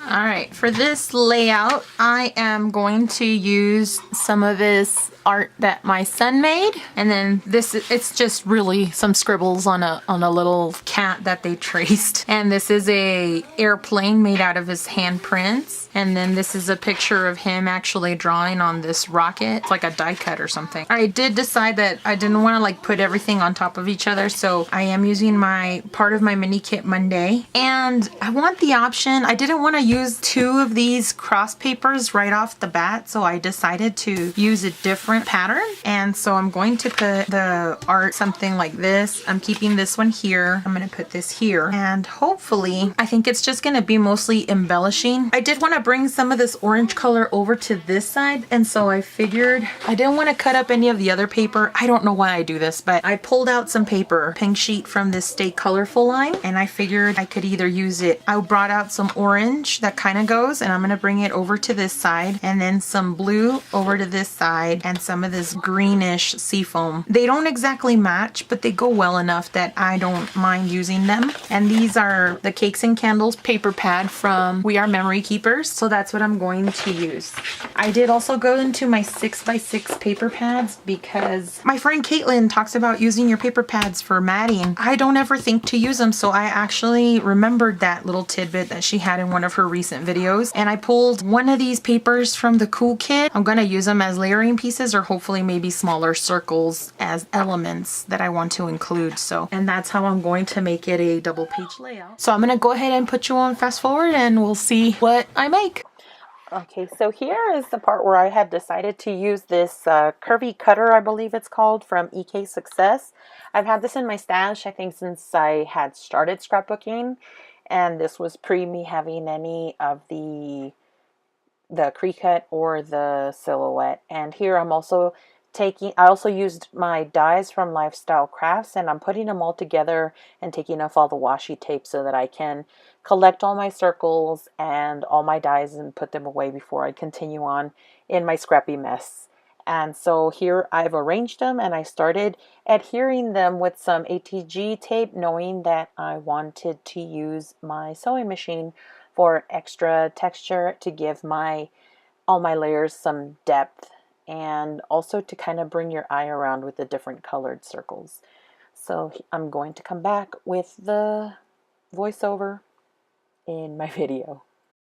All right, for this layout, I am going to use some of this art that my son made, and then it's just really some scribbles on a little cat that they traced. And this is a airplane made out of his handprints, and then this is a picture of him actually drawing on this rocket. It's like a die cut or something. I did decide that I didn't want to like put everything on top of each other, so I am using my part of my mini kit Monday, and I want the option. I didn't want to use two of these cross papers right off the bat, so I decided to use a different pattern. And so I'm going to put the art something like this. I'm keeping this one here. I'm going to put this here, and hopefully I think it's just going to be mostly embellishing. I did want to bring some of this orange color over to this side, and so I figured I didn't want to cut up any of the other paper. I don't know why I do this, but I pulled out some paper, pink sheet from this Stay Colorful line, and I figured I could either use it. I brought out some orange that kind of goes, and I'm going to bring it over to this side, and then some blue over to this side, and some of this greenish seafoam. They don't exactly match, but they go well enough that I don't mind using them. And these are the Cakes and Candles paper pad from We Are Memory Keepers, so that's what I'm going to use. I did also go into my 6x6 paper pads because my friend Caitlin talks about using your paper pads for matting. I don't ever think to use them, so I actually remembered that little tidbit that she had in one of her recent videos, and I pulled one of these papers from the Cool Kit. I'm gonna use them as layering pieces, or hopefully maybe smaller circles as elements that I want to include. So, and that's how I'm going to make it a double page layout. So I'm gonna go ahead and put you on fast forward and we'll see what I make. Okay, so here is the part where I had decided to use this curvy cutter, I believe it's called, from EK Success. I've had this in my stash, I think, since I had started scrapbooking, and this was pre me having any of the Cricut or the Silhouette. And here I'm also I also used my dies from Lifestyle Crafts, and I'm putting them all together and taking off all the washi tape so that I can collect all my circles and all my dies and put them away before I continue on in my scrappy mess. And so here I've arranged them, and I started adhering them with some ATG tape, knowing that I wanted to use my sewing machine for extra texture to give all my layers some depth, and also to kind of bring your eye around with the different colored circles. So I'm going to come back with the voiceover in my video.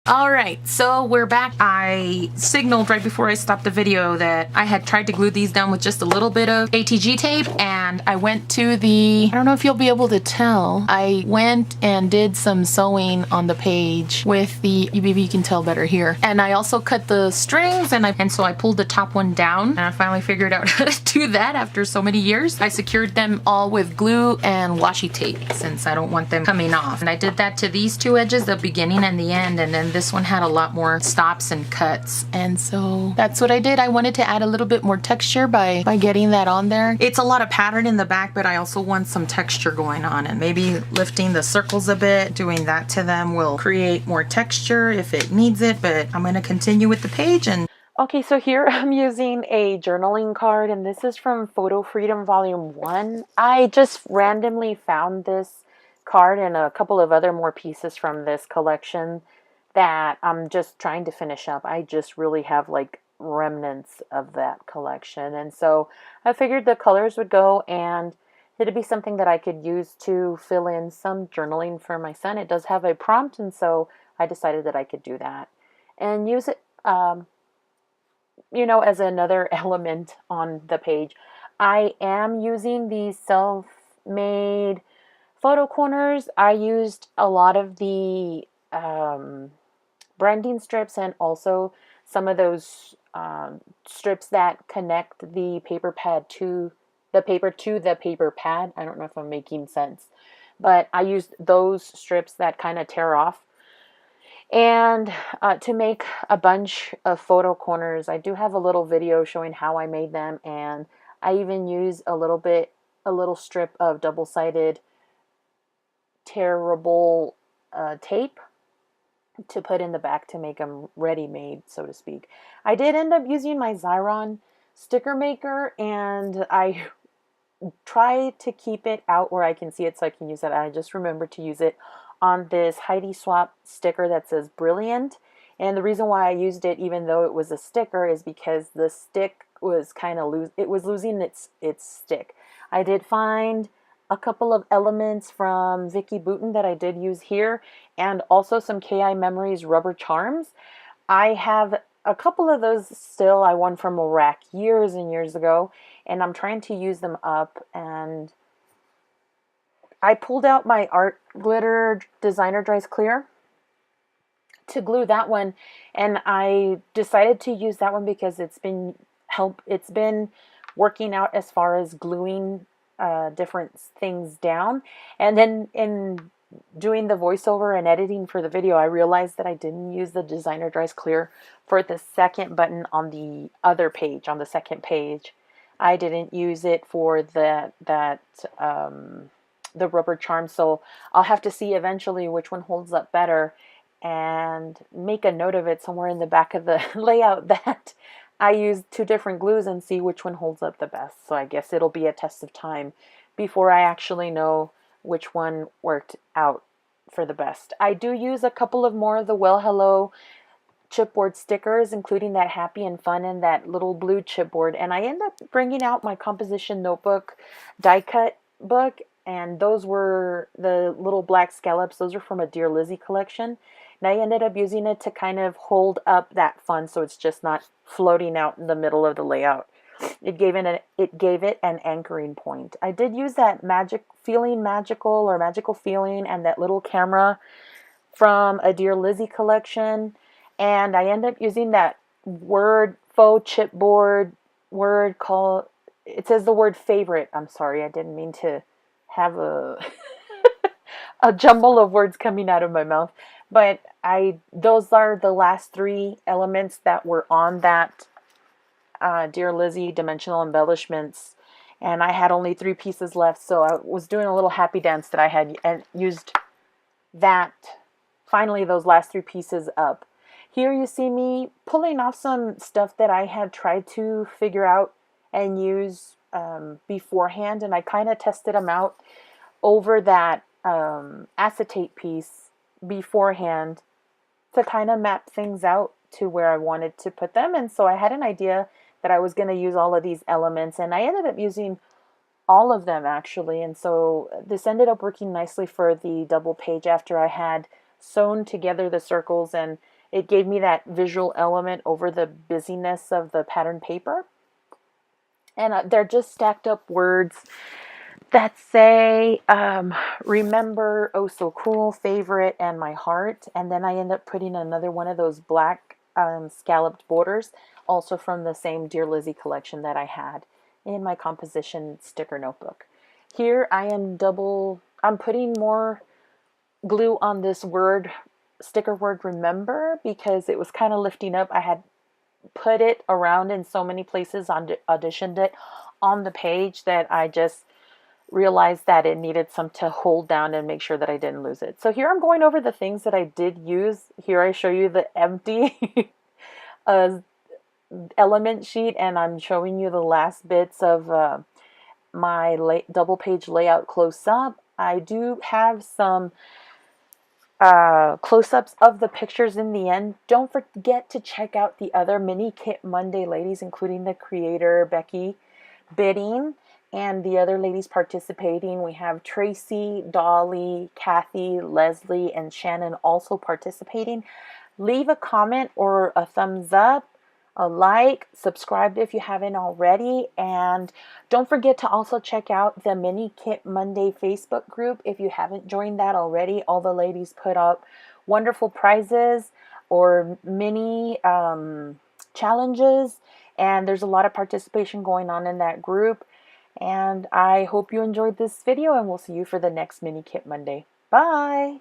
All right, so we're back. I signaled right before I stopped the video that I had tried to glue these down with just a little bit of ATG tape, and I went to I don't know if you'll be able to tell, I went and did some sewing on the page with maybe you can tell better here. And I also cut the strings, and so I pulled the top one down, and I finally figured out how to do that after so many years. I secured them all with glue and washi tape since I don't want them coming off. And I did that to these two edges, the beginning and the end, and then this one had a lot more stops and cuts, and so that's what I did. I wanted to add a little bit more texture by getting that on there. It's a lot of pattern in the back, but I also want some texture going on, and maybe lifting the circles a bit, doing that to them will create more texture if it needs it. But I'm going to continue with the page. And okay, so here I'm using a journaling card, and this is from Photo Freedom Volume 1. I just randomly found this card and a couple of other more pieces from this collection that I'm just trying to finish up. I just really have like remnants of that collection, and so I figured the colors would go, and it'd be something that I could use to fill in some journaling for my son. It does have a prompt, and so I decided that I could do that and use it as another element on the page. I am using these self-made photo corners. I used a lot of the branding strips, and also some of those strips that connect the paper to the paper pad. I don't know if I'm making sense, but I used those strips that kind of tear off, and to make a bunch of photo corners. I do have a little video showing how I made them, and I even use a little strip of double-sided tearable tape to put in the back to make them ready-made, so to speak. I did end up using my Xyron sticker maker, and I try to keep it out where I can see it so I can use it. I just remember to use it on this Heidi Swapp sticker that says Brilliant. And the reason why I used it, even though it was a sticker, is because the stick was kind of losing its stick. I did find a couple of elements from Vicki Boutin that I did use here, and also some KI Memories rubber charms. I have a couple of those still. I won from a rack years and years ago, and I'm trying to use them up. And I pulled out my art glitter Designer Dries Clear to glue that one, and I decided to use that one because it's been working out as far as gluing different things down. And then in doing the voiceover and editing for the video, I realized that I didn't use the Designer Dries Clear for the second button on the other page, on the second page. I didn't use it for the rubber charm, so I'll have to see eventually which one holds up better and make a note of it somewhere in the back of the layout that I used two different glues and see which one holds up the best. So I guess it'll be a test of time before I actually know which one worked out for the best. I do use a couple of more of the Well Hello chipboard stickers, including that Happy and Fun and that little blue chipboard. And I end up bringing out my composition notebook die cut book, and those were the little black scallops. Those are from a Dear Lizzy collection. And I ended up using it to kind of hold up that fun so it's just not floating out in the middle of the layout. It gave it an anchoring point. I did use that magical feeling and that little camera from a Dear Lizzy collection. And I end up using that word faux chipboard word called, it says the word favorite. I'm sorry, I didn't mean to have a a jumble of words coming out of my mouth. But those are the last three elements that were on that Dear Lizzy dimensional embellishments, and I had only three pieces left, so I was doing a little happy dance that I had and used that, finally, those last three pieces up. Here you see me pulling off some stuff that I had tried to figure out and use beforehand, and I kind of tested them out over that acetate piece beforehand to kind of map things out to where I wanted to put them. And so I had an idea that I was going to use all of these elements, and I ended up using all of them actually. And so this ended up working nicely for the double page after I had sewn together the circles, and it gave me that visual element over the busyness of the pattern paper. And they're just stacked up words that say remember, oh so cool, favorite, and my heart. And then I end up putting another one of those black scalloped borders, also from the same Dear Lizzy collection that I had in my composition sticker notebook. Here I'm putting more glue on this sticker word remember, because it was kind of lifting up. I had put it around in so many places, auditioned it on the page, that I just realized that it needed some to hold down and make sure that I didn't lose it. So here I'm going over the things that I did use. Here I show you the empty element sheet, and I'm showing you the last bits of my double page layout close up. I do have some close-ups of the pictures in the end. Don't forget to check out the other Mini Kit Monday ladies, including the creator Becky bidding and the other ladies participating. We have Tracy, Dolly, Kathy, Leslie, and Shannon also participating. Leave a comment or a thumbs up, a like, subscribe if you haven't already, and don't forget to also check out the Mini Kit Monday Facebook group if you haven't joined that already. All the ladies put up wonderful prizes or mini challenges, and there's a lot of participation going on in that group. And I hope you enjoyed this video, and we'll see you for the next Mini Kit Monday. Bye!